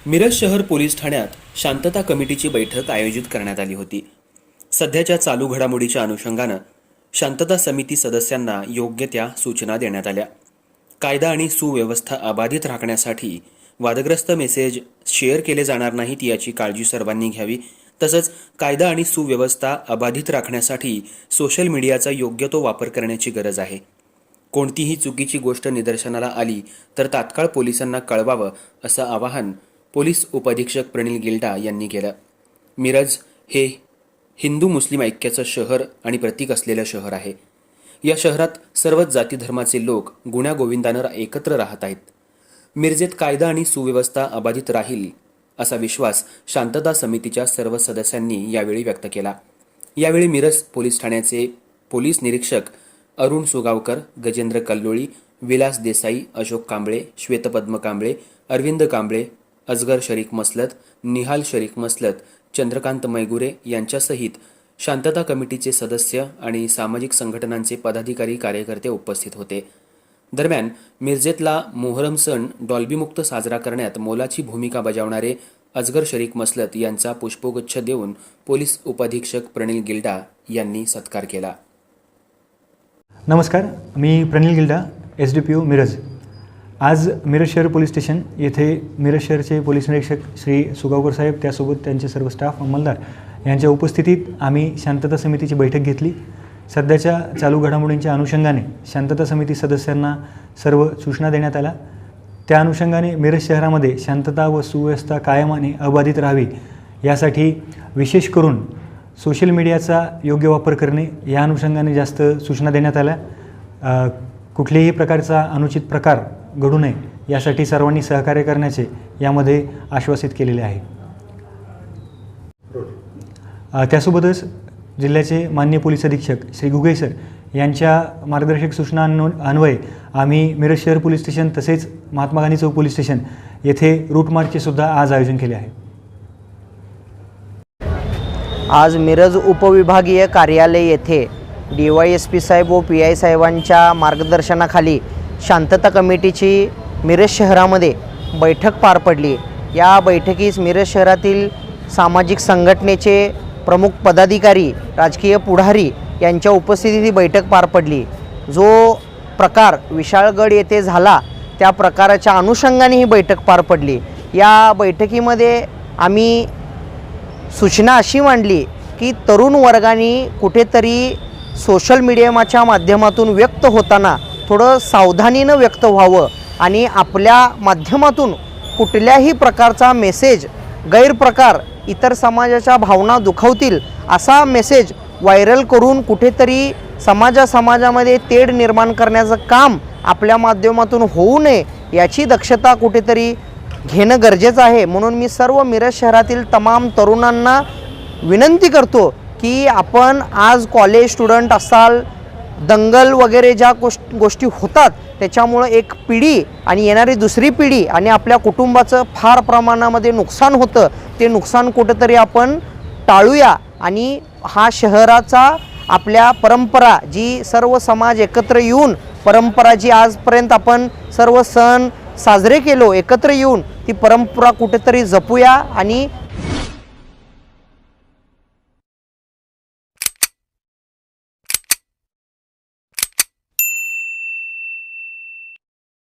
मिरज शहर पोलीस ठाण्यात शांतता कमिटीची बैठक आयोजित करण्यात आली होती। सध्याच्या चालू घडामोडीच्या अनुषंगानं शांतता समिती सदस्यांना योग्य त्या सूचना देण्यात आल्या। कायदा आणि सुव्यवस्था अबाधित राखण्यासाठी वादग्रस्त मेसेज शेअर केले जाणार नाहीत याची काळजी सर्वांनी घ्यावी। तसंच कायदा आणि सुव्यवस्था अबाधित राखण्यासाठी सोशल मीडियाचा योग्य तो वापर करण्याची गरज आहे। कोणतीही चुकीची गोष्ट निदर्शनाला आली तर तात्काळ पोलिसांना कळवावं असं आवाहन पोलीस उपअधीक्षक प्रणिल गिल्डा यांनी केलं। मिरज हे हिंदू मुस्लिम ऐक्याचं शहर आणि प्रतीक असलेलं शहर आहे। या शहरात सर्वच जाती धर्माचे लोक गुण्यागोविंदानं एकत्र राहत आहेत। मिरजेत कायदा आणि सुव्यवस्था अबाधित राहील असा विश्वास शांतता समितीच्या सर्व सदस्यांनी यावेळी व्यक्त केला। यावेळी मिरज पोलीस ठाण्याचे पोलीस निरीक्षक अरुण सुगावकर, गजेंद्र कल्लोळी, विलास देसाई, अशोक कांबळे, श्वेतपद्म कांबळे, अरविंद कांबळे, अजगर शरीक मसलत, निहाल शरीक मसलत, चंद्रकांत मैगुरे यांच्यासहित शांतता कमिटीचे सदस्य आणि सामाजिक संघटनांचे पदाधिकारी कार्यकर्ते उपस्थित होते। दरम्यान मिरजेतला मोहरम सण डॉल्बीमुक्त साजरा करण्यात मोलाची भूमिका बजावणारे अजगर शरीक मसलत यांचा पुष्पगुच्छ देऊन पोलीस उपअधीक्षक प्रणिल गिल्डा यांनी सत्कार केला। नमस्कार, मी प्रणिल गिल्डा, SDPO मिरज। आज मिरज शहर पोलीस स्टेशन येथे मिरज शहरचे पोलीस निरीक्षक श्री सुगावकर साहेब, त्यासोबत त्यांचे सर्व स्टाफ अंमलदार यांच्या उपस्थितीत आम्ही शांतता समितीची बैठक घेतली। सध्याच्या चालू घडामोडींच्या अनुषंगाने शांतता समिती सदस्यांना सर्व सूचना देण्यात आल्या। त्या अनुषंगाने मिरज शहरामध्ये शांतता व सुव्यवस्था कायम आणि अबाधित राहावी यासाठी विशेष करून सोशल मीडियाचा योग्य वापर करणे या अनुषंगाने जास्त सूचना देण्यात आल्या। कुठल्याही प्रकारचा अनुचित प्रकार घडू नये यासाठी सर्वांनी सहकार्य करण्याचे यामध्ये आश्वासित केलेले आहे। त्यासोबतच जिल्ह्याचे माननीय पोलीस अधीक्षक श्री गुगे सर यांच्या मार्गदर्शक सूचना अन्वये आम्ही मिरज शहर पोलीस स्टेशन तसेच महात्मा गांधी चौक पोलीस स्टेशन येथे रूट मार्चचे सुद्धा आज आयोजन केले आहे। आज मिरज उपविभागीय कार्यालय येथे DYSP साहेब व PI साहेबांच्या मार्गदर्शनाखाली शांतता कमिटीची मिरज शहरामध्ये बैठक पार पडली। या बैठकीस मिरज शहरातील सामाजिक संघटनेचे प्रमुख पदाधिकारी, राजकीय पुढारी यांच्या उपस्थितीत ही बैठक पार पडली। जो प्रकार विशाळगड येथे झाला त्या प्रकाराच्या अनुषंगाने ही बैठक पार पडली। या बैठकीमध्ये आम्ही सूचना अशी मांडली की तरुण वर्गाने कुठेतरी सोशल मीडियाच्या माध्यमातून व्यक्त होताना थोडं सावधानीनं व्यक्त व्हावं आणि आपल्या माध्यमातून कुठल्याही प्रकारचा मेसेज, गैरप्रकार, इतर समाजाच्या भावना दुखावतील असा मेसेज व्हायरल करून कुठेतरी समाजामध्ये तेढ निर्माण करण्याचं काम आपल्या माध्यमातून होऊ नये याची दक्षता कुठेतरी घेणं गरजेचं आहे। म्हणून मी सर्व मिरज शहरातील तमाम तरुणांना विनंती करतो की आपण आज कॉलेज स्टुडंट असाल, दंगल वगैरे ज्या गोष्टी होतात त्याच्यामुळं एक पिढी आणि येणारी दुसरी पिढी आणि आपल्या कुटुंबाचं फार प्रमाणामध्ये नुकसान होतं। ते नुकसान कुठेतरी आपण टाळूया आणि हा शहराचा आपल्या परंपरा, जी सर्व समाज एकत्र येऊन परंपरा जी आजपर्यंत आपण सर्व सण साजरे केलो एकत्र येऊन, ती परंपरा कुठेतरी जपूया आणि